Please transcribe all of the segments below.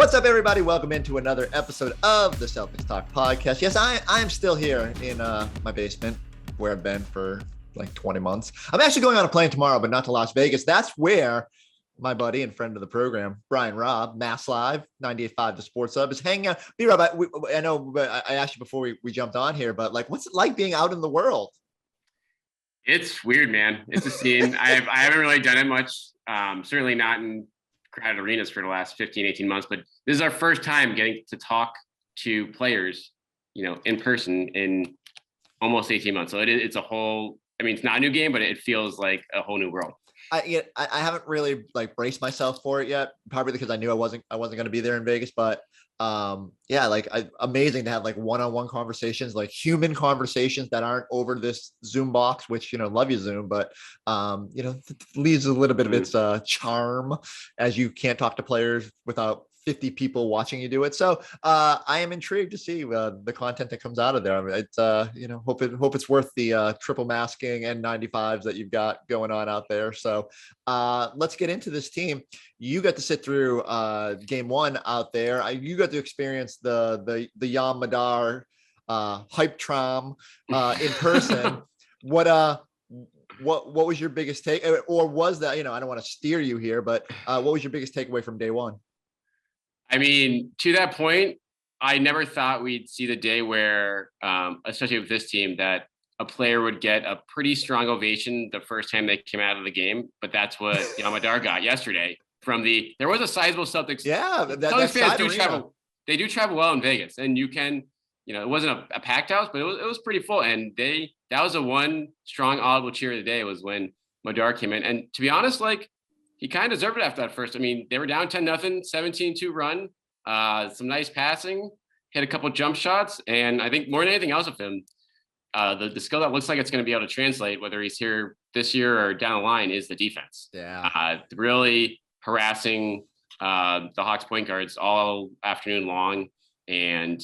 What's up, everybody? Welcome into another episode of the Celtics Talk podcast. Yes, I am still here in my basement where I've been for like 20 months. I'm actually going on a plane tomorrow, but not to Las Vegas. That's where my buddy and friend of the program, Brian Robb, MassLive, 98.5 The Sports Hub, is hanging out. B-Rob, I know I asked you before we jumped on here, but like, what's it like being out in the world? It's weird, man. It's a scene. I haven't really done it much. Certainly not in crowded arenas for the last 15, 18 months, but this is our first time getting to talk to players, in person in almost 18 months. So it's a whole, it's not a new game, but it feels like a whole new world. I haven't really like braced myself for it yet, probably because I knew I wasn't going to be there in Vegas, but amazing to have like one-on-one conversations, like human conversations that aren't over this Zoom box, which, love you Zoom, but leaves a little bit of its charm as you can't talk to players without 50 people watching you do it. So I am intrigued to see the content that comes out of there. It's hope it's worth the triple masking N95s that you've got going on out there. So let's get into this team. You got to sit through game one out there. You got to experience the Yam Madar hype tram in person. What was your biggest take, or was that, I don't want to steer you here, but what was your biggest takeaway from day one? To that point, I never thought we'd see the day where, especially with this team, that a player would get a pretty strong ovation the first time they came out of the game. But that's what Yam Madar got yesterday there was a sizable Celtics. Yeah, Celtics fans do travel. They do travel well in Vegas, and you can, it wasn't a packed house, but it was pretty full. And that was the one strong audible cheer of the day was when Madar came in. And to be honest, he kind of deserved it after that first. They were down 10-0, 17-2 run, some nice passing, hit a couple jump shots. And I think more than anything else of him, the skill that looks like it's going to be able to translate, whether he's here this year or down the line, is the defense. Yeah. Really harassing the Hawks point guards all afternoon long, and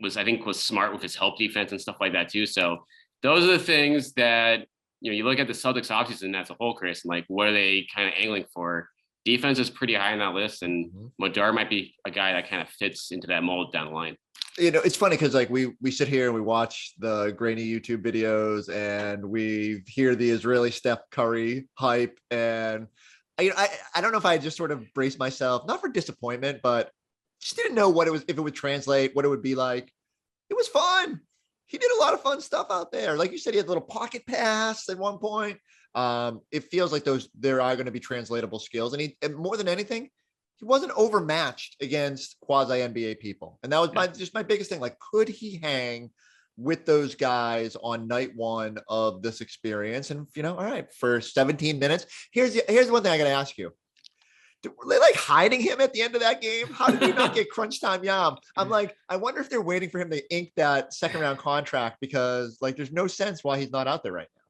was smart with his help defense and stuff like that too. So those are the things that, you look at the Celtics offseason as a whole, Chris, and what are they kind of angling for? Defense is pretty high on that list, and Madar might be a guy that kind of fits into that mold down the line. It's funny because we sit here and we watch the grainy YouTube videos and we hear the Israeli Steph Curry hype, and I don't know if I just sort of braced myself, not for disappointment, but just didn't know what it was, if it would translate, what it would be like. It was fun. He did a lot of fun stuff out there. Like you said, he had a little pocket pass at one point. It feels like there are going to be translatable skills. And more than anything, he wasn't overmatched against quasi NBA people. And that was my biggest thing. Like, could he hang with those guys on night one of this experience? And, all right, for 17 minutes, here's one thing I got to ask you. Were they hiding him at the end of that game? How did he not get crunch time Yam? I'm like, I wonder if they're waiting for him to ink that second round contract, because there's no sense why he's not out there right now.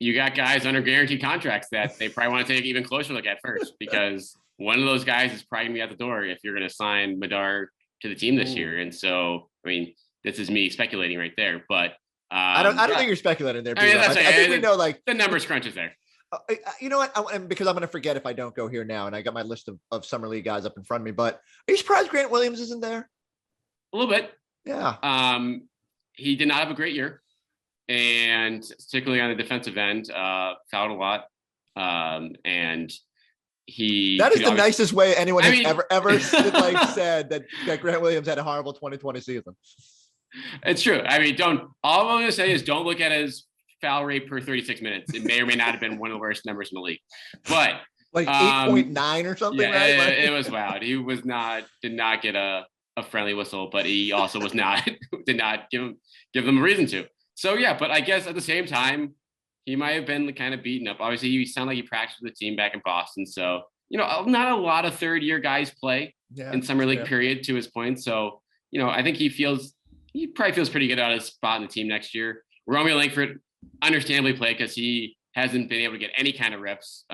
You got guys under guaranteed contracts that they probably want to take an even closer look at first, because one of those guys is probably gonna be at the door if you're going to sign Madar to the team this year. And so, this is me speculating right there, but I don't think you're speculating there. I think we know the numbers crunch is there. You know what? Because I'm going to forget if I don't go here now, and I got my list of Summer League guys up in front of me. But are you surprised Grant Williams isn't there? A little bit. Yeah. He did not have a great year, and particularly on the defensive end, fouled a lot. And that is the nicest way anyone has ever said that Grant Williams had a horrible 2020 season. It's true. All I'm going to say is don't look at his foul rate per 36 minutes. It may or may not have been one of the worst numbers in the league, but 8.9 or something, right? It was loud. He did not get a friendly whistle, but he also did not give them a reason to. So yeah, but I guess at the same time, he might have been kind of beaten up. Obviously, he sounded like he practiced with the team back in Boston. So, not a lot of third year guys play in Summer League period, to his point. So, I think he probably feels pretty good about his spot in the team next year. Romeo Langford understandably played because he hasn't been able to get any kind of reps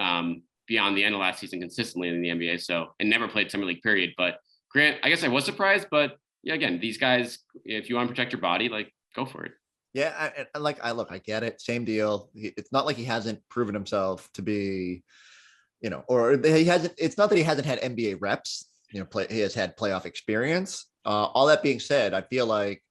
beyond the end of last season consistently in the NBA. So, and never played Summer League period. But Grant, I guess I was surprised, but yeah, again, these guys, if you want to protect your body, go for it. Yeah, I get it. Same deal. It's not like he hasn't proven himself to be, or he hasn't. It's not that he hasn't had NBA reps. he has had playoff experience. All that being said, I feel like,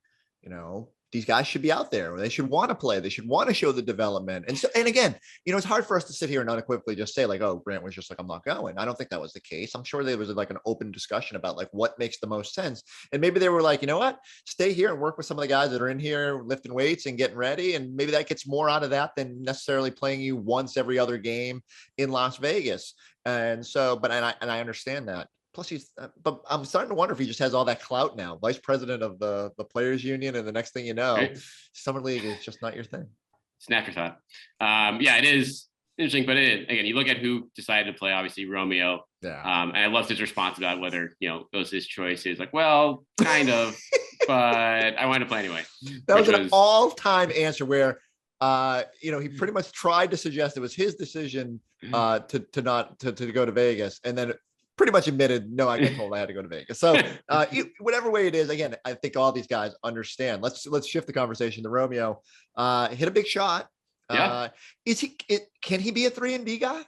these guys should be out there. They should want to play. They should want to show the development. And again, it's hard for us to sit here and unequivocally just say like, oh, Grant was just like, I'm not going. I don't think that was the case. I'm sure there was like an open discussion about like what makes the most sense. And maybe they were like, you know what, stay here and work with some of the guys that are in here lifting weights and getting ready. And maybe that gets more out of that than necessarily playing you once every other game in Las Vegas. And so, but I understand that. Plus, but I'm starting to wonder if he just has all that clout now, vice president of the players union, and the next thing you know, right. Summer League is just not your thing. Snap your thought. Yeah, it is interesting, but again, you look at who decided to play. Obviously, Romeo. Yeah. And I loved his response about whether it was his choice. He's like, well, kind of, but I wanted to play anyway. That was an all-time answer where. He pretty much tried to suggest it was his decision to go to Vegas, and then pretty much admitted, no, I got told I had to go to Vegas. So whatever way it is, again, I think all these guys understand. Let's shift the conversation to Romeo. Hit a big shot. Yeah. Can he be a 3-and-D guy?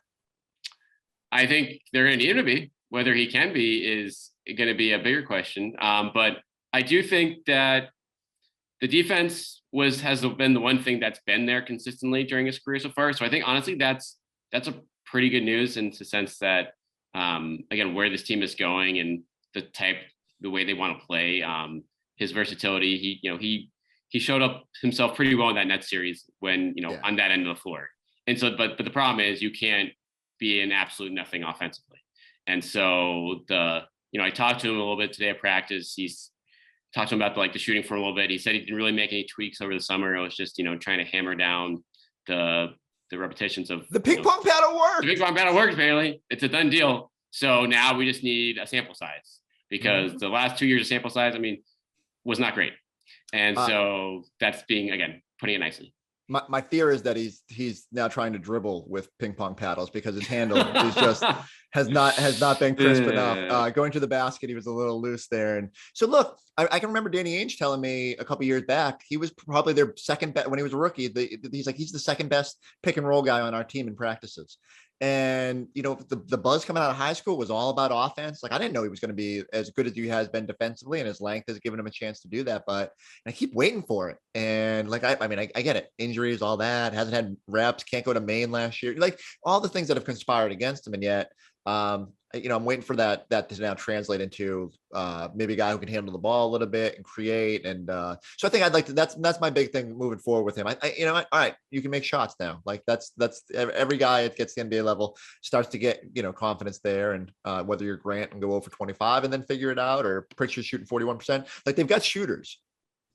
I think they're going to need him to be. Whether he can be is going to be a bigger question. But I do think that the defense has been the one thing that's been there consistently during his career so far. So I think honestly, that's a pretty good news in the sense that, again, where this team is going and the way they want to play, his versatility, he showed up himself pretty well in that Nets series when, on that end of the floor. And so, but the problem is you can't be an absolute nothing offensively. And so I talked to him a little bit today at practice. He's talked to him about the shooting for a little bit. He said he didn't really make any tweaks over the summer. It was just, trying to hammer down the repetitions of the ping pong paddle works. The ping pong paddle works, apparently. It's a done deal. So now we just need a sample size because the last 2 years of sample size, was not great. And so that's putting it nicely. My fear is that he's now trying to dribble with ping pong paddles because his handle is just has not been crisp enough. Going to the basket, he was a little loose there. And so look, I can remember Danny Ainge telling me a couple years back, he was probably their second best when he was a rookie. He's the second best pick and roll guy on our team in practices. And, the buzz coming out of high school was all about offense. Like, I didn't know he was going to be as good as he has been defensively, and his length has given him a chance to do that. But I keep waiting for it. And I get it. Injuries, all that, hasn't had reps, can't go to Maine last year. Like all the things that have conspired against him. And yet, I'm waiting for that to now translate into maybe a guy who can handle the ball a little bit and create. And so I think I'd like to, that's my big thing moving forward with him. All right, you can make shots now. Like that's every guy that gets the NBA level starts to get, confidence there. And whether you're Grant and go over 25 and then figure it out, or Pritchard shooting 41%, like they've got shooters,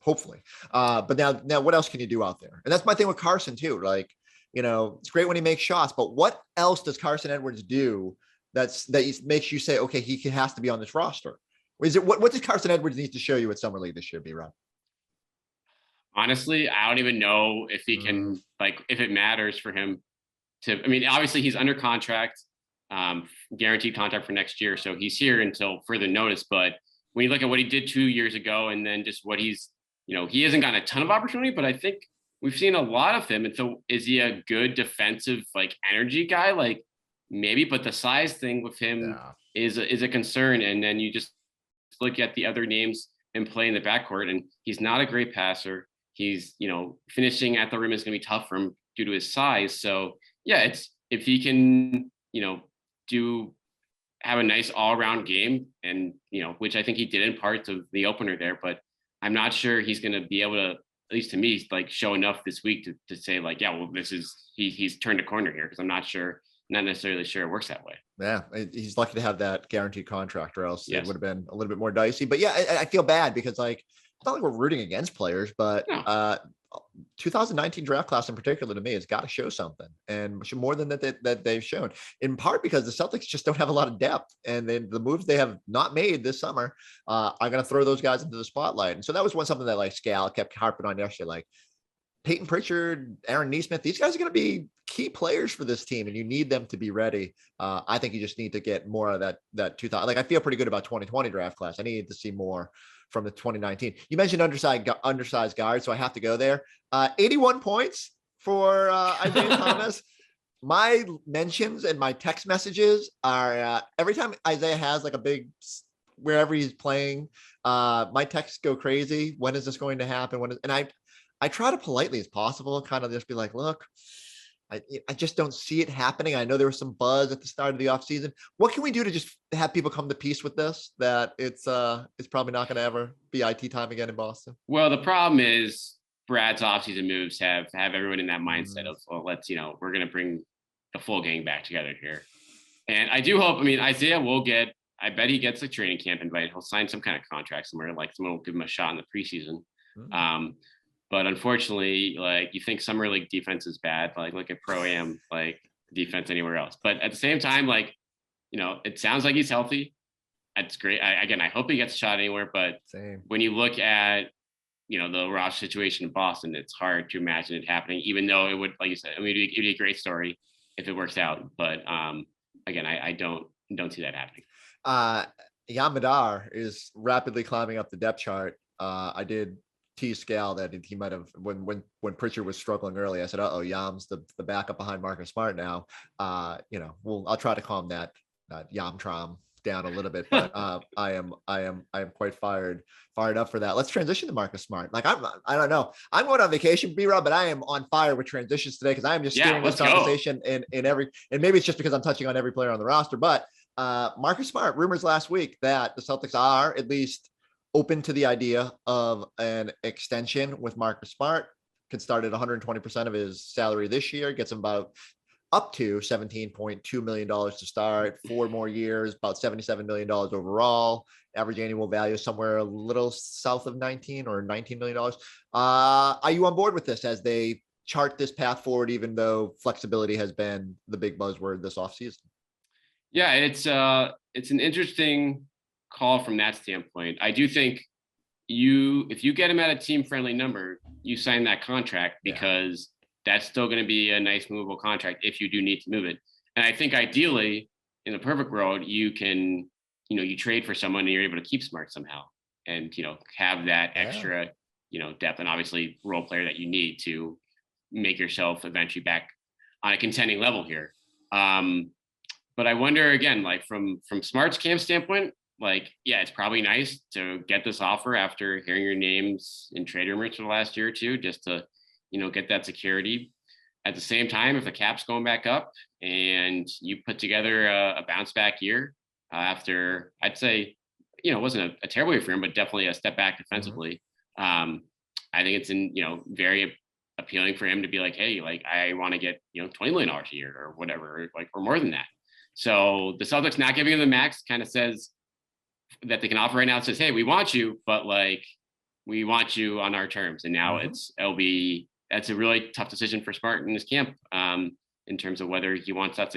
hopefully. But now what else can you do out there? And that's my thing with Carsen too. Like, it's great when he makes shots, but what else does Carsen Edwards do that makes you say, okay, he has to be on this roster? Is it what does Carsen Edwards need to show you at Summer League this year, B-Rob? Honestly, I don't even know if he can, if it matters for him to. Obviously he's under contract, guaranteed contract for next year, so he's here until further notice. But when you look at what he did 2 years ago, and then just what he's, he hasn't gotten a ton of opportunity, but I think we've seen a lot of him. And so, is he a good defensive energy guy? Maybe, but the size thing with him is a concern. And then you just look at the other names and play in the backcourt, and he's not a great passer. He's, finishing at the rim is going to be tough for him due to his size. So yeah, it's if he can, have a nice all-around game, and which I think he did in parts of the opener there, but I'm not sure he's going to be able to, at least to me, show enough this week to say he's turned a corner here, because I'm not necessarily sure it works that way. Yeah, he's lucky to have that guaranteed contract, or else it would have been a little bit more dicey. But yeah, I feel bad because it's not like we're rooting against players, but 2019 draft class in particular to me has got to show something, and more than that they've shown, in part because the Celtics just don't have a lot of depth, and then the moves they have not made this summer are going to throw those guys into the spotlight. And so that was something that Scal kept harping on yesterday, Peyton Pritchard, Aaron Nesmith, these guys are going to be key players for this team, and you need them to be ready. I think you just need to get more of that 2000. I feel pretty good about 2020 draft class. I need to see more from the 2019. You mentioned undersized guard, so I have to go there. 81 points for Isaiah Thomas. My mentions and my text messages are every time Isaiah has a big wherever he's playing. My texts go crazy. When is this going to happen? And I try to politely as possible, kind of just be like, look, I just don't see it happening. I know there was some buzz at the start of the offseason. What can we do to just have people come to peace with this, that it's probably not going to ever be IT time again in Boston? Well, the problem is Brad's offseason moves have everyone in that mindset of, well, let's, we're going to bring the full gang back together here. And I do hope, Isaiah will I bet he gets a training camp invite. He'll sign some kind of contract somewhere, like someone will give him a shot in the preseason. But unfortunately, like, you think summer league defense is bad, like look at Pro-Am, like defense anywhere else. But at the same time, like, it sounds like he's healthy. That's great. I hope he gets a shot anywhere. But when you look at, the roster situation in Boston, it's hard to imagine it happening, even though it would, like you said, it'd be a great story if it works out. But again, I don't see that happening. Yam Madar is rapidly climbing up the depth chart. I did tease Scal that he might have, when Pritchard was struggling early, I said, Yam's the backup behind Marcus Smart now. I'll try to calm that Yam Trom down a little bit, but I am quite fired up for that. Let's transition to Marcus Smart. Like, I don't know, I'm going on vacation, B-Rob, but I am on fire with transitions today, because I am just steering this conversation in every, and maybe it's just because I'm touching on every player on the roster, but Marcus Smart, rumors last week that the Celtics are at least open to the idea of an extension with Marcus Smart. Could start at 120% of his salary this year, gets him about up to $17.2 million to start, 4 more years, about $77 million overall, average annual value somewhere a little south of 19 or $19 million. Are you on board with this as they chart this path forward, even though flexibility has been the big buzzword this offseason? Yeah, it's an interesting call from that standpoint. I do think if you get him at a team-friendly number, you sign that contract, because that's still going to be a nice movable contract if you do need to move it. And I think ideally, in the perfect world, you can, you trade for someone and you're able to keep Smart somehow, and, have that extra, depth, and obviously role player that you need to make yourself eventually back on a contending level here. But I wonder, again, like from Smart's camp standpoint, like, yeah, it's probably nice to get this offer after hearing your names in trade rumors for the last year or two, just to, get that security. At the same time, if the cap's going back up and you put together a bounce back year after, I'd say, it wasn't a terrible year for him, but definitely a step back defensively. I think it's very appealing for him to be like, hey, like, I want to get, $20 million a year or whatever, or more than that. So the Celtics not giving him the max kind of says that they can offer right now. It says, hey, we want you, but like, we want you on our terms. And now that's a really tough decision for Smart in his camp, in terms of whether he wants that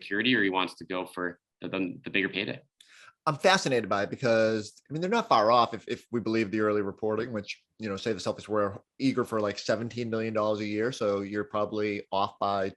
security or he wants to go for the bigger payday. I'm fascinated by it because, they're not far off if we believe the early reporting, which, say the Celtics were eager for like $17 million a year. So you're probably off by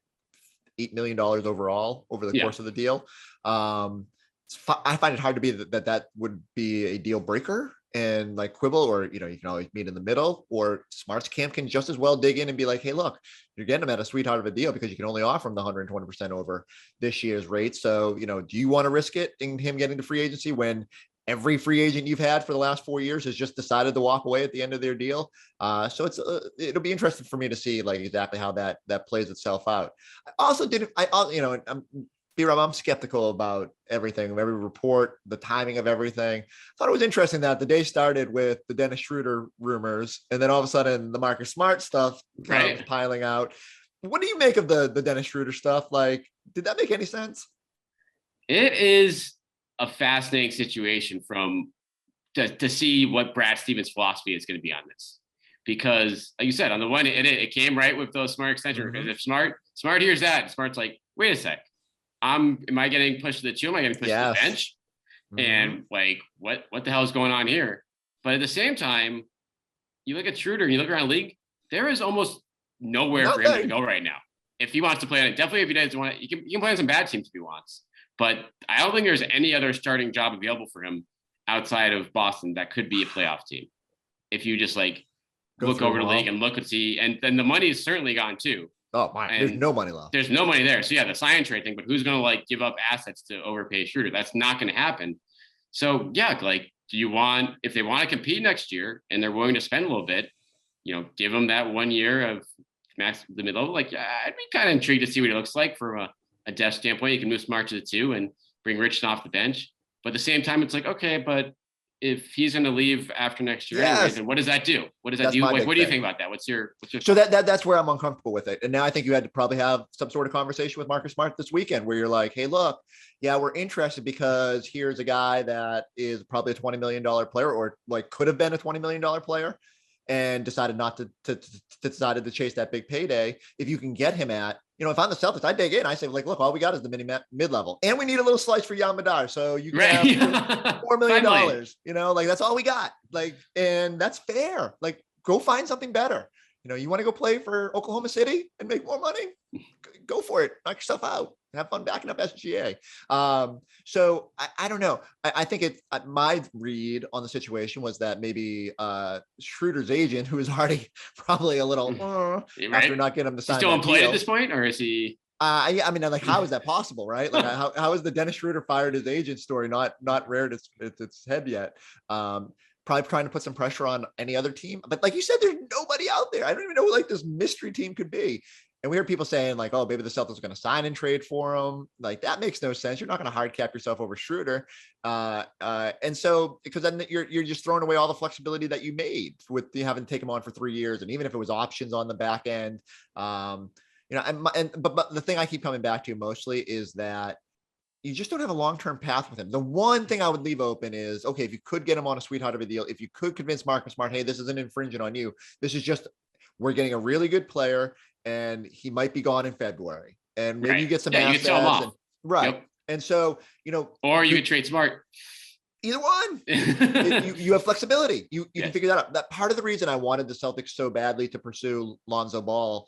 $8 million overall over the course of the deal. I find it hard to be that would be a deal breaker and like quibble, or, you can always meet in the middle, or Smart's camp can just as well dig in and be like, hey, look, you're getting him at a sweetheart of a deal because you can only offer him the 120% over this year's rate. So, do you want to risk it in him getting to free agency when every free agent you've had for the last 4 years has just decided to walk away at the end of their deal? So it'll be interesting for me to see like exactly how that plays itself out. I'm skeptical about everything, every report, the timing of everything. I thought it was interesting that the day started with the Dennis Schroder rumors, and then all of a sudden the Marcus Smart stuff was piling out. What do you make of the Dennis Schroder stuff? Like, did that make any sense? It is a fascinating situation to see what Brad Stevens' philosophy is going to be on this. Because, like you said, on the one, it came right with those Smart extension. Because if Smart hears that, Smart's like, wait a sec. Am I getting pushed to the 2? Am I getting pushed to the bench? And like, what the hell is going on here? But at the same time, you look at Schroeder and you look around the league, there is almost nowhere for him to go right now. If he wants to play on it, definitely if he doesn't want it, he can play on some bad teams if he wants. But I don't think there's any other starting job available for him outside of Boston that could be a playoff team. If you just like look over the league and look and see, and then the money is certainly gone too. Oh my! There's no money left. There's no money there. So yeah, the sign trade thing. But who's going to like give up assets to overpay Schroeder? That's not going to happen. So yeah, like, if they want to compete next year and they're willing to spend a little bit, give them that 1 year of max the mid level. Like, yeah, I'd be kind of intrigued to see what it looks like from a depth standpoint. You can move Smart to the 2 and bring Richardson off the bench. But at the same time, it's like, okay, but if he's going to leave after next year anyway, then what does that do? What does that do? Like, what do you think about that? What's your so that's where I'm uncomfortable with it. And now I think you had to probably have some sort of conversation with Marcus Smart this weekend where you're like, hey, look, yeah, we're interested because here's a guy that is probably a $20 million player, or like could have been a $20 million player, and decided not decided to chase that big payday. If you can get him at, if I'm the Celtics, I dig in. I say, like, look, all we got is the mid-level, and we need a little slice for Yam Madar. So you can have $4 million, like that's all we got. Like, and that's fair. Like, go find something better. You want to go play for Oklahoma City and make more money? Go for it. Knock yourself out. Have fun backing up SGA. So I don't know. I think my read on the situation was that maybe Schroeder's agent, who is already probably a little after not getting him to sign. He's still employed at this point, or is he? I mean, like, how is that possible, right? Like, how is the Dennis Schroder fired his agent story not reared its head yet? Probably trying to put some pressure on any other team. But like you said, there's nobody out there. I don't even know who like this mystery team could be. And we hear people saying like, oh, maybe the Celtics are going to sign and trade for him. Like, that makes no sense. You're not going to hard cap yourself over Schroeder. And so, because then you're just throwing away all the flexibility that you made with having to take him on for 3 years. And even if it was options on the back end, but the thing I keep coming back to mostly is that you just don't have a long-term path with him. The one thing I would leave open is, okay, if you could get him on a sweetheart of a deal, if you could convince Marcus Smart, hey, this isn't infringing on you. This is just, we're getting a really good player and he might be gone in February. And maybe you get some assets. You can sell him off. Yep. And so, or you could trade Smart. Either one. you have flexibility. You can figure that out. That part of the reason I wanted the Celtics so badly to pursue Lonzo Ball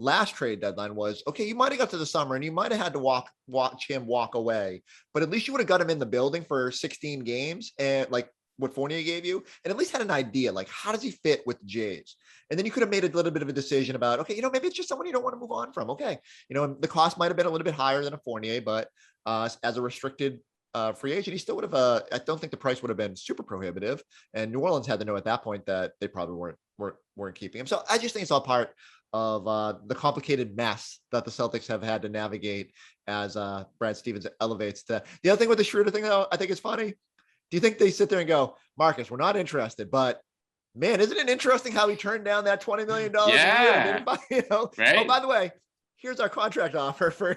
last trade deadline was, okay, you might have got to the summer and you might have had to watch him walk away, but at least you would have got him in the building for 16 games and like what Fournier gave you, and at least had an idea, like, how does he fit with the Jays? And then you could have made a little bit of a decision about, okay, maybe it's just someone you don't want to move on from. Okay. The cost might've been a little bit higher than a Fournier, but as a restricted free agent, he still would have, I don't think the price would have been super prohibitive. And New Orleans had to know at that point that they probably weren't keeping him. So I just think it's all part of the complicated mess that the Celtics have had to navigate as Brad Stevens elevates the other thing with the Schroeder thing, though, I think is funny. Do you think they sit there and go, Marcus, we're not interested, but man, isn't it interesting how he turned down that $20 million a year? Right? Oh, by the way, here's our contract offer for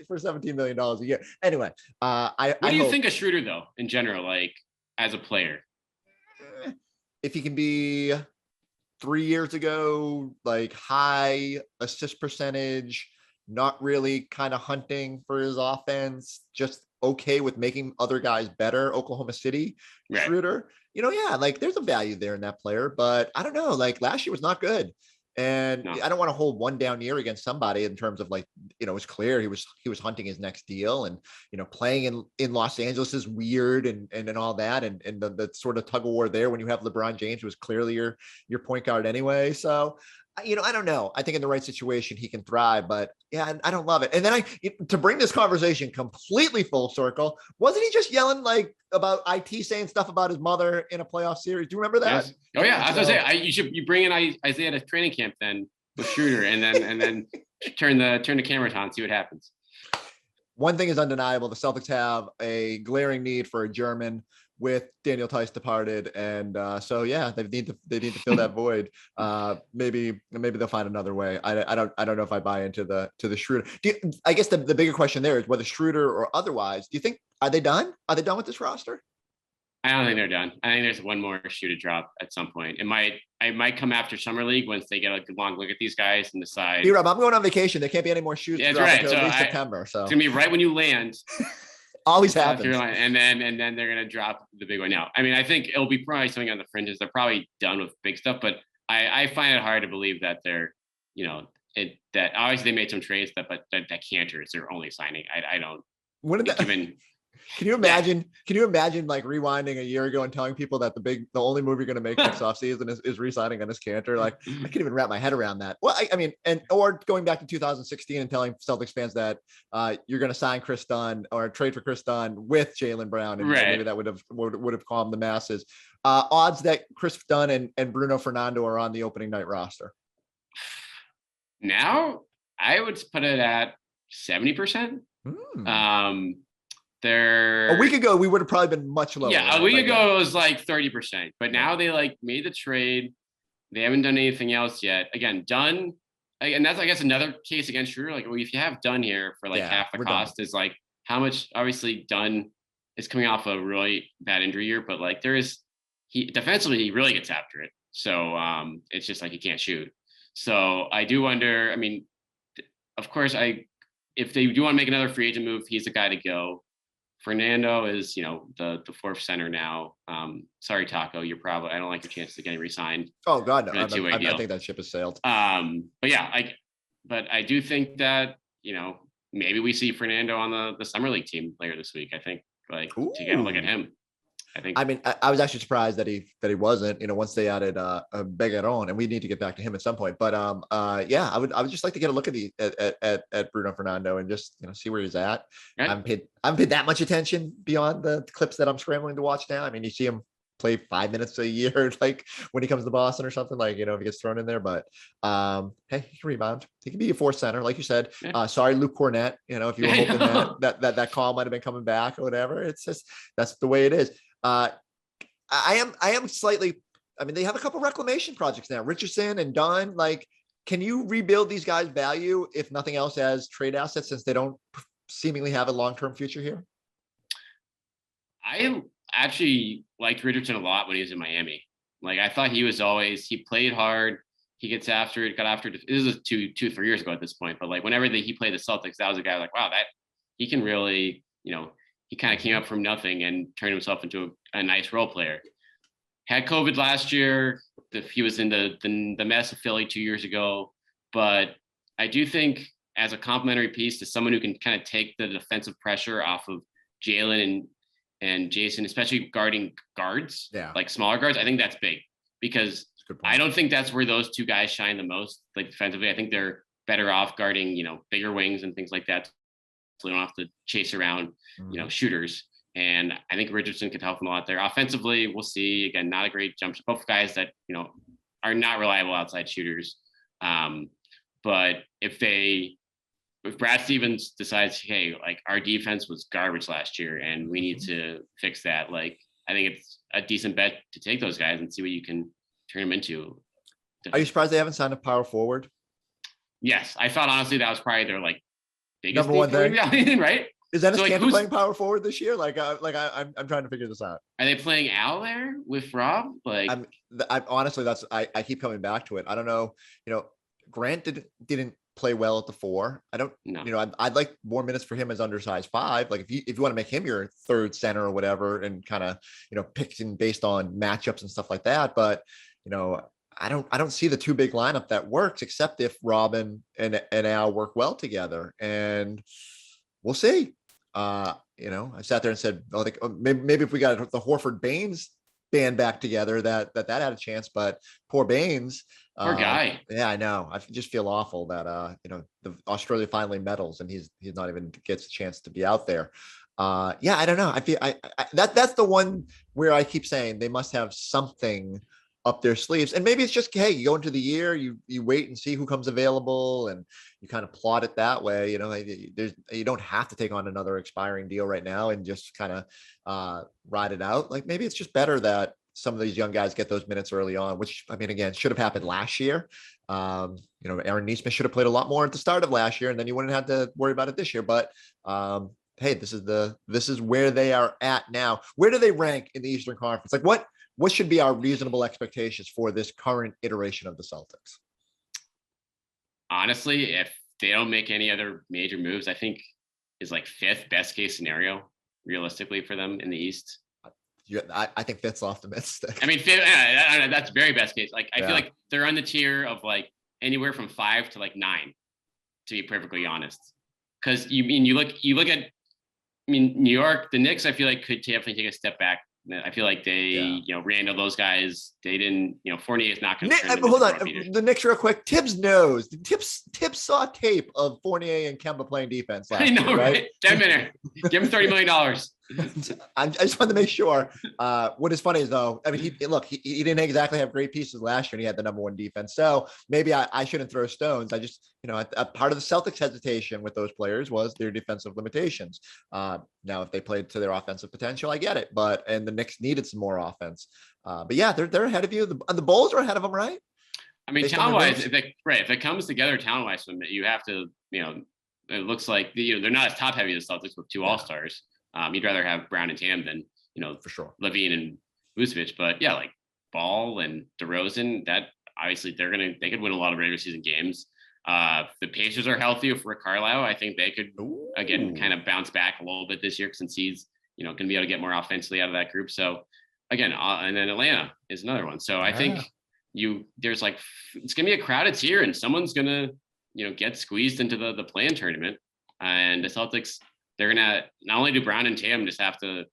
$17 million a year. Anyway, what do you think of Schroeder, though, in general, like as a player? If he can be 3 years ago, like high assist percentage, not really kind of hunting for his offense, just okay with making other guys better, Oklahoma City, Schroeder, like there's a value there in that player, but I don't know, like last year was not good. And I don't want to hold one down year against somebody in terms of like, it's clear he was hunting his next deal, and, playing in Los Angeles is weird and all that. And the sort of tug of war there when you have LeBron James, who was clearly your point guard anyway. So, I don't know. I think in the right situation, he can thrive, but yeah, I don't love it. And then to bring this conversation completely full circle, wasn't he just yelling like about IT saying stuff about his mother in a playoff series? Do you remember that? Yes. Oh yeah. I was gonna say, you bring in Isaiah to training camp then with Schroeder and then turn the cameras on, see what happens. One thing is undeniable. The Celtics have a glaring need for a German with Daniel Tice departed. And so, yeah, they need to fill that void. Maybe they'll find another way. I don't know if I buy into the Schroeder. I guess the bigger question there is whether Schroeder or otherwise, do you think, are they done? Are they done with this roster? I don't think they're done. I think there's one more shoe to drop at some point. It might come after Summer League once they get a long look at these guys and decide. B-Rob, I'm going on vacation. There can't be any more shoes to drop until at least September. So it's gonna be right when you land. Always happens. And then they're gonna drop the big one now. I mean, I think it'll be probably something on the fringes. They're probably done with big stuff, but I find it hard to believe that they're, that obviously they made some trades but that Cantor is their only signing. I don't. When did that? Can you imagine? Can you imagine like rewinding a year ago and telling people that the only move you're going to make next offseason is re-signing Dennis Cantor? Like, I can't even wrap my head around that. Well, I mean, or going back to 2016 and telling Celtics fans that you're going to sign Chris Dunn or trade for Chris Dunn with Jaylen Brown, and maybe that would have calmed the masses. Odds that Chris Dunn and Bruno Fernando are on the opening night roster. Now, I would put it at 70%. A week ago, we would have probably been much lower. Yeah, a week ago it was like 30%, but now they like made the trade. They haven't done anything else yet. Again, Dunn, and that's I guess another case against Schroder. Like, well, if you have Dunn here for like half the cost, is like how much? Obviously, Dunn is coming off a really bad injury year, but like he defensively he really gets after it. So it's just like he can't shoot. So I do wonder. I mean, of course, if they do want to make another free agent move, he's the guy to go. Fernando is, the fourth center now. Sorry, Taco, I don't like your chances of getting re-signed. Oh God, no. I think that ship has sailed. But yeah, I do think that, maybe we see Fernando on the Summer League team later this week. I think to get a look at him. I mean, I was actually surprised that he wasn't, once they added Begueron, and we need to get back to him at some point. But yeah, I would just like to get a look at Bruno Fernando and just see where he's at. Right. I haven't paid that much attention beyond the clips that I'm scrambling to watch now. I mean, you see him play 5 minutes a year, like when he comes to Boston or something, like if he gets thrown in there. But hey, he can rebound. He can be a fourth center, like you said. Sorry, Luke Cornett. If you were hoping that call might have been coming back or whatever, it's just that's the way it is. I am slightly. I mean, they have a couple reclamation projects now. Richardson and Dunn. Like, can you rebuild these guys' value if nothing else as trade assets, since they don't seemingly have a long-term future here? I actually liked Richardson a lot when he was in Miami. Like, I thought he played hard. He gets after it. Got after it. This was 2-3 years ago at this point. But like, whenever he played the Celtics, that was a guy like, wow, that he can really, he kind of came up from nothing and turned himself into a nice role player. Had COVID last year. He was in the mess of Philly 2 years ago. But I do think as a complementary piece to someone who can kind of take the defensive pressure off of Jaylen and Jason, especially guarding guards, like smaller guards, I think that's big because I don't think that's where those two guys shine the most, like defensively. I think they're better off guarding, bigger wings and things like that. So they don't have to chase around, shooters. And I think Richardson could help them a lot there. Offensively, we'll see. Again, not a great jump. Both guys that, are not reliable outside shooters. But if Brad Stevens decides, hey, like our defense was garbage last year and we need to fix that, like I think it's a decent bet to take those guys and see what you can turn them into. Are you surprised they haven't signed a power forward? Yes, I thought honestly that was probably their biggest number one thing, right? Is Dennis Cantor playing power forward this year? I'm trying to figure this out. Are they playing Al there with Rob? I honestly, I keep coming back to it. I don't know. Grant didn't play well at the 4. I don't know. I'd like more minutes for him as undersized 5. Like if you want to make him your third center or whatever, and kind of picking based on matchups and stuff like that. But I don't see the 2 big lineup that works, except if Robin and Al work well together, and we'll see. I sat there and said, maybe if we got the Horford Baines band back together, that had a chance. But poor Baines, poor guy. Yeah, I know. I just feel awful that the Australia finally medals and he's not even gets a chance to be out there. Yeah, I don't know. I feel that's the one where I keep saying they must have something up their sleeves, and maybe it's just, hey, you go into the year, you wait and see who comes available, and you kind of plot it that way. You don't have to take on another expiring deal right now and just kind of ride it out. Like maybe it's just better that some of these young guys get those minutes early on, which I mean, again, should have happened last year. Aaron Nesmith should have played a lot more at the start of last year, and then you wouldn't have to worry about it this year. But hey, this is where they are at now. Where do they rank in the Eastern Conference? Like what should be our reasonable expectations for this current iteration of the Celtics? Honestly, if they don't make any other major moves, I think is like 5th best case scenario realistically for them in the East. Yeah, I think that's optimistic. I mean, I don't know, that's very best case. Like I feel like they're on the tier of like anywhere from 5 to like 9, to be perfectly honest. Because you look at I mean, New York, the Knicks, I feel like could definitely take a step back. I feel like they, Randall, those guys, they didn't, Fournier is not going to turn them hold into on. The Knicks real quick. Tibbs knows. Tibbs saw tape of Fournier and Kemba playing defense last year, right? 10 minutes. Give him $30 million. I just wanted to make sure. What is funny is though, I mean, he didn't exactly have great pieces last year and he had the number one defense. So maybe I shouldn't throw stones. I just, a part of the Celtics hesitation with those players was their defensive limitations. Now, if they played to their offensive potential, I get it. And the Knicks needed some more offense. But yeah, they're ahead of you. The Bulls are ahead of them, right? I mean, talent-wise, if it comes together talent-wise, you have to, it looks like they're not as top-heavy as Celtics with two All-Stars. You'd rather have Brown and Tatum than, for sure, Levine and Vucevic. But yeah, like Ball and DeRozan, that obviously they could win a lot of regular season games. The Pacers are healthy with Rick Carlisle. I think they could, again, kind of bounce back a little bit this year since he's, going to be able to get more offensively out of that group. So again, and then Atlanta is another one. So I think it's going to be a crowded tier and someone's going to, get squeezed into the play-in tournament. And the Celtics, they're going to not only do Brown and Tatum just have to,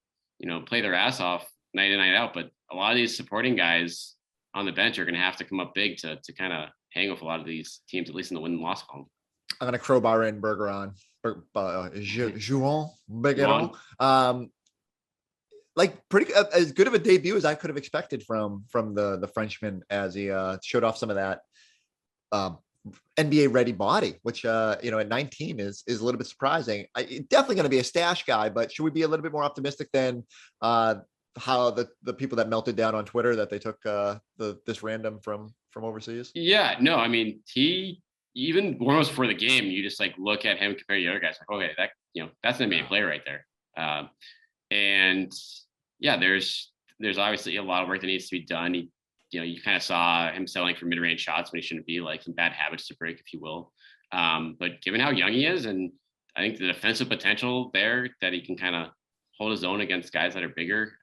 play their ass off night in, night out, but a lot of these supporting guys on the bench are going to have to come up big to kind of hang with a lot of these teams, at least in the win and loss column. I'm going to crowbar in Juan Bergeron. Like pretty as good of a debut as I could have expected from the Frenchman, as he showed off some of that NBA ready body, which at 19 is a little bit surprising. Definitely going to be a stash guy, but should we be a little bit more optimistic than how the people that melted down on Twitter that they took this random from overseas? Yeah, no, I mean, he even almost before the game, you just like look at him compared to the other guys, like, okay, that that's an NBA player right there. And yeah, there's obviously a lot of work that needs to be done. You kind of saw him selling for mid-range shots when he shouldn't be, like some bad habits to break, if you will. But given how young he is, and I think the defensive potential there, that he can kind of hold his own against guys that are bigger.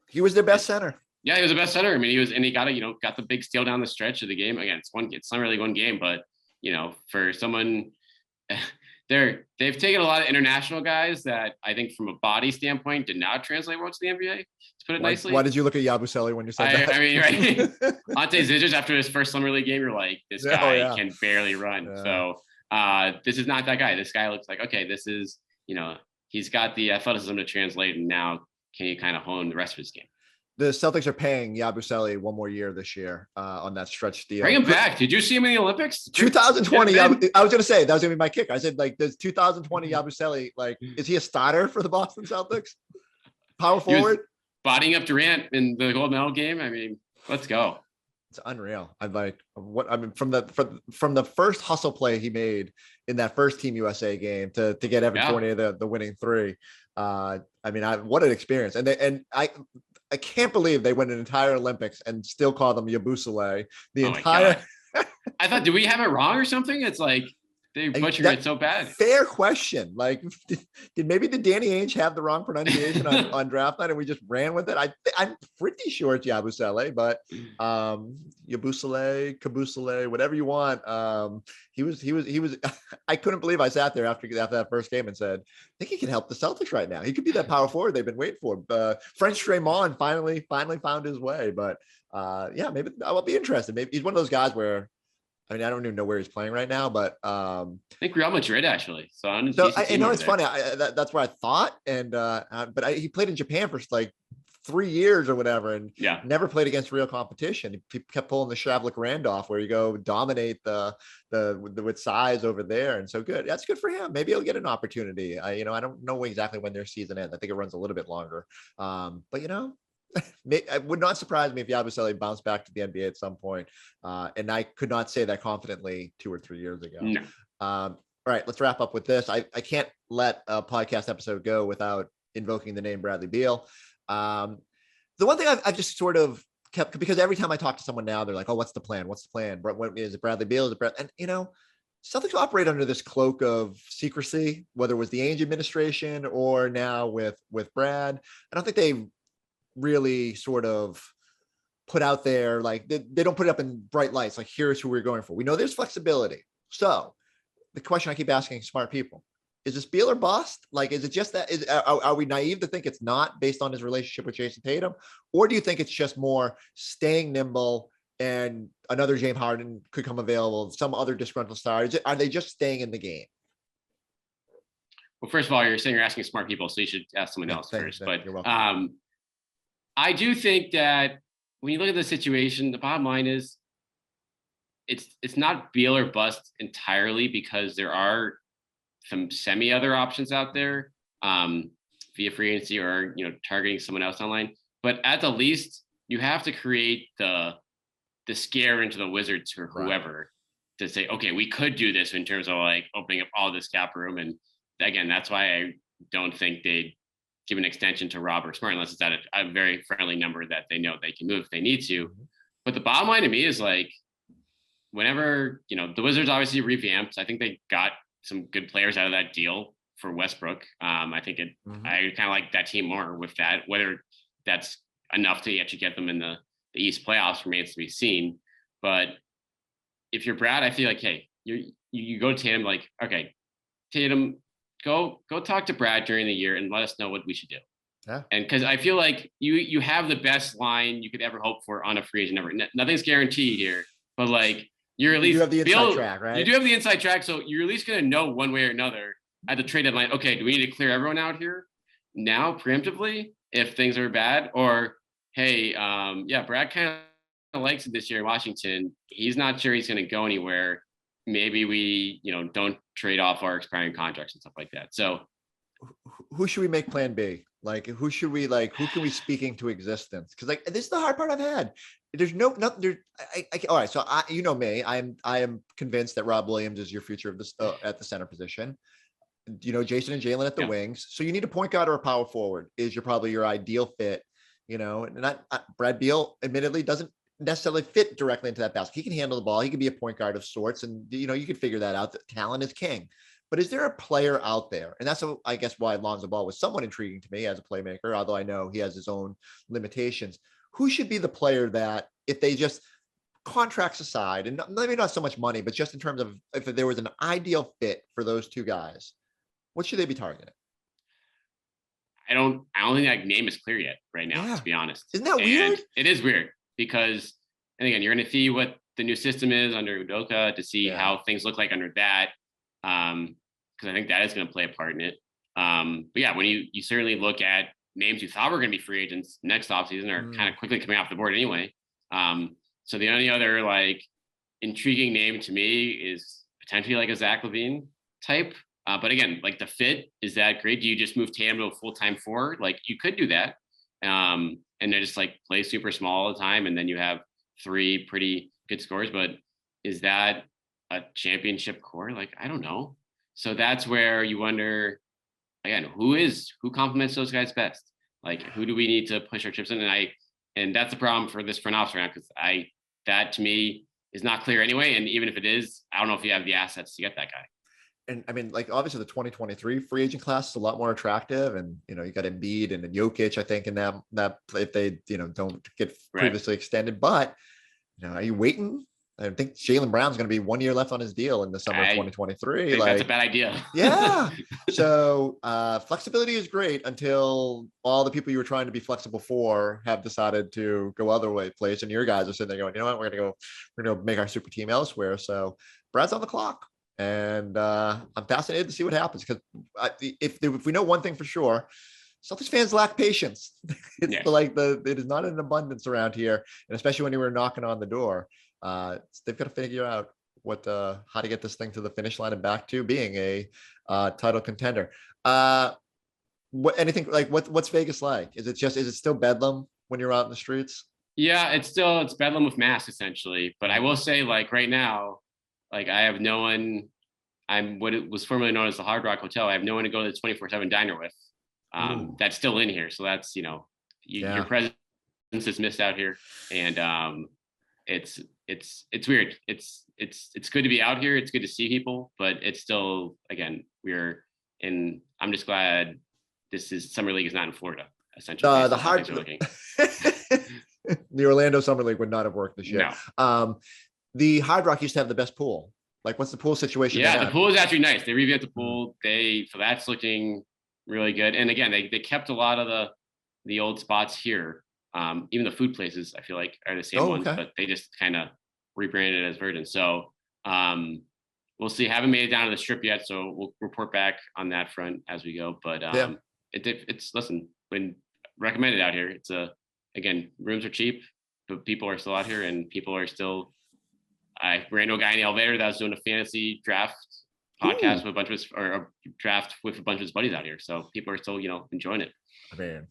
He was their best center. Yeah, he was the best center. I mean, he got the big steal down the stretch of the game. Again, it's not really one game, but for someone, they've taken a lot of international guys that I think from a body standpoint did not translate well to the NBA, to put it nicely. Why did you look at Yabusele when you said that? I mean, right? Ante Zizic, after his first Summer League game, you're like, this guy can barely run. Yeah. So this is not that guy. This guy looks like, okay, this is, he's got the athleticism to translate, and now can he kind of hone the rest of his game? The Celtics are paying Yabusele one more year this year on that stretch deal. Bring him back. Did you see him in the Olympics? 2020. I was going to say, that was going to be my kick. I said, like, does 2020 Yabusele, like, is he a starter for the Boston Celtics? Power forward? Bodying up Durant in the gold medal game. I mean, let's go. It's unreal. From the first hustle play he made in that first Team USA game to get Evan Fournier the winning three. What an experience. And I can't believe they went an entire Olympics and still call them Yabusele. I thought, did we have it wrong or something? It's like they butchered it so bad. Fair question. Like, did Danny Ainge have the wrong pronunciation on draft night and we just ran with it? I'm pretty sure it's Yabusele, but Yabusele, Kabusele, whatever you want. He was. I couldn't believe I sat there after that first game and said, I think he can help the Celtics right now. He could be that power forward they've been waiting for. French Draymond finally found his way. But maybe I'll be interested. Maybe he's one of those guys where, I don't even know where he's playing right now, but I think Real Madrid actually. So I know it's funny. That's what I thought, but he played in Japan for like 3 years or whatever, and never played against real competition. He kept pulling the Shavlik Randolph, where you go dominate the with size over there, and so good. That's good for him. Maybe he'll get an opportunity. I don't know exactly when their season ends. I think it runs a little bit longer, but it would not surprise me if Yabusele bounced back to the NBA at some point. And I could not say that confidently 2 or 3 years ago. No. All right, let's wrap up with this. I can't let a podcast episode go without invoking the name Bradley Beal. The one thing I've just sort of kept, because every time I talk to someone now, they're like, oh, what's the plan? What's the plan? What is it? Bradley Beal? Is it Brad? And, Celtics operate under this cloak of secrecy, whether it was the Ainge administration or now with Brad. I don't think they really sort of put out there, like they don't put it up in bright lights, like here's who we're going for. We know there's flexibility. So the question I keep asking smart people, Is this Beal or bust? Like, is it just that? Are we naive to think it's not based on his relationship with Jason Tatum? Or do you think it's just more staying nimble and another James Harden could come available, some other disgruntled star? Are they just staying in the game? Well, first of all, you're saying you're asking smart people, so you should ask someone else first. But I do think that when you look at the situation, the bottom line is it's not Beal or bust entirely, because there are some semi other options out there via free agency or targeting someone else online. But at the least, you have to create the scare into the Wizards or whoever to say, okay, we could do this in terms of like opening up all this cap room. And again, that's why I don't think they'd give an extension to Robb or Smart unless it's at a very friendly number that they know they can move if they need to. But the bottom line to me is like, whenever, the Wizards obviously revamped. I think they got some good players out of that deal for Westbrook. I think I kind of like that team more with that. Whether that's enough to actually get them in the East playoffs remains to be seen. But if you're Brad, I feel like, hey, you go to Tatum, like, okay, Tatum, go talk to Brad during the year and let us know what we should do. Yeah. And because I feel like you have the best line you could ever hope for on a free agent number. Nothing's guaranteed here, but like you're at least you have the inside track, right? You do have the inside track, so you're at least going to know one way or another at the trade deadline. Okay, do we need to clear everyone out here now preemptively if things are bad, or hey, Brad kind of likes it this year in Washington. He's not sure he's going to go anywhere. Maybe we, don't trade off our expiring contracts and stuff like that. So who should we make plan B? Like, who can we speak into existence? Cause like, this is the hard part I've had. There's nothing there. All right. So me, I am convinced that Rob Williams is your future of this at the center position. Jason and Jalen at the wings. So you need a point guard or a power forward is probably your ideal fit, and Brad Beal admittedly doesn't necessarily fit directly into that basket. He can handle the ball. He can be a point guard of sorts. And, you can figure that out. That talent is king. But is there a player out there? And that's, I guess, why Lonzo Ball was somewhat intriguing to me as a playmaker, although I know he has his own limitations. Who should be the player that, if they just contracts aside, and maybe not so much money, but just in terms of if there was an ideal fit for those two guys, what should they be targeting? I don't think that name is clear yet right now, to be honest. Isn't that weird? It is weird because, and again, you're going to see what the new system is under Udoka to see how things look like under that. Because I think that is going to play a part in it. But yeah, when you certainly look at names you thought were going to be free agents next offseason are kind of quickly coming off the board anyway. So the only other like intriguing name to me is potentially like a Zach LaVine type. But again, like the fit, is that great? Do you just move Tatum to a full-time four? Like you could do that. And they just like play super small all the time. And then you have three pretty good scorers, but is that a championship core? Like, I don't know. So that's where you wonder, again, who complements those guys best? Like, who do we need to push our chips in? And that's the problem for this front office round, because that to me is not clear anyway. And even if it is, I don't know if you have the assets to get that guy. And I mean, like obviously the 2023 free agent class is a lot more attractive, and you got Embiid and Jokic, I think, in that if they don't get previously extended. But are you waiting? I think Jaylen Brown's going to be 1 year left on his deal in the summer of 2023. That's a bad idea. Yeah. So flexibility is great until all the people you were trying to be flexible for have decided to go other place, and your guys are sitting there going, you know what, we're going to make our super team elsewhere. So Brad's on the clock. And I'm fascinated to see what happens, because if we know one thing for sure, Celtics fans lack patience. It is not an abundance around here, and especially when you were knocking on the door, they've got to figure out how to get this thing to the finish line and back to being a title contender. What's Vegas like? Is it still bedlam when you're out in the streets? Yeah, it's bedlam with masks essentially. But I will say, like right now, like I have no one. I'm what it was formerly known as the Hard Rock Hotel. I have no one to go to the 24/7 diner with. That's still in here, so that's your presence is missed out here, and it's weird. It's good to be out here. It's good to see people, but it's still, again, I'm just glad Summer League is not in Florida. Essentially, the Orlando Summer League would not have worked this year. No. The Hard Rock used to have the best pool Like, what's the pool situation? Yeah, the pool is actually nice. They revamped the pool. So that's looking really good. And again, they kept a lot of the old spots here. Even the food places, I feel like, are the same ones, but they just kind of rebranded it as Virgin. So we'll see. Haven't made it down to the Strip yet, so we'll report back on that front as we go. But it's listen, when recommended out here, it's again, rooms are cheap, but people are still out here, and people are still. I ran into a guy in the elevator that was doing a fantasy draft podcast with a bunch of a draft with a bunch of his buddies out here. So people are still, enjoying it. I mean,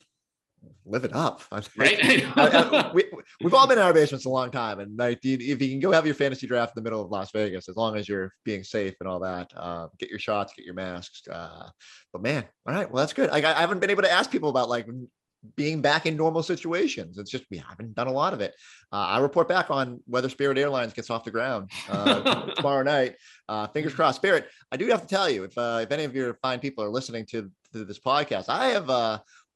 live it up, right? We've all been in our basements a long time, and like, if you can go have your fantasy draft in the middle of Las Vegas, as long as you're being safe and all that, get your shots, get your masks. But man, all right, well, that's good. I haven't been able to ask people about like being back in normal situations. It's just we haven't done a lot of it. I report back on whether Spirit Airlines gets off the ground tomorrow night. Fingers crossed. Spirit, I do have to tell you, if any of your fine people are listening to this podcast, I have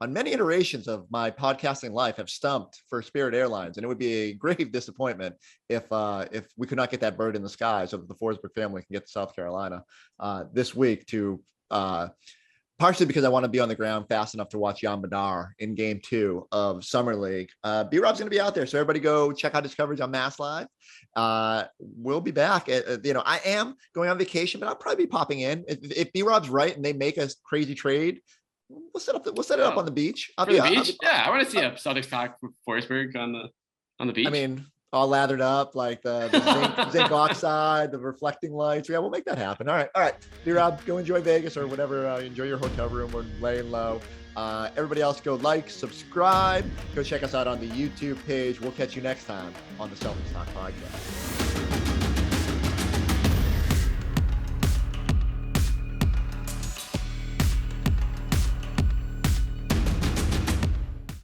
on many iterations of my podcasting life have stumped for Spirit Airlines, and it would be a grave disappointment if we could not get that bird in the sky so that the Forsberg family can get to South Carolina this week to partially because I want to be on the ground fast enough to watch Yam Madar in Game 2 of Summer League. B-Rob's going to be out there, so everybody go check out his coverage on MassLive. We'll be back. I am going on vacation, but I'll probably be popping in. If B-Rob's right and they make a crazy trade, we'll set it up on the beach. I want to see a Celtics Talk with Forsberg on the beach. I mean, all lathered up, like the zinc oxide, the reflecting lights. Yeah, we'll make that happen. All right. B-Rob, go enjoy Vegas or whatever. Enjoy your hotel room. We're laying low. Everybody else, go like, subscribe. Go check us out on the YouTube page. We'll catch you next time on the Celtics Talk podcast.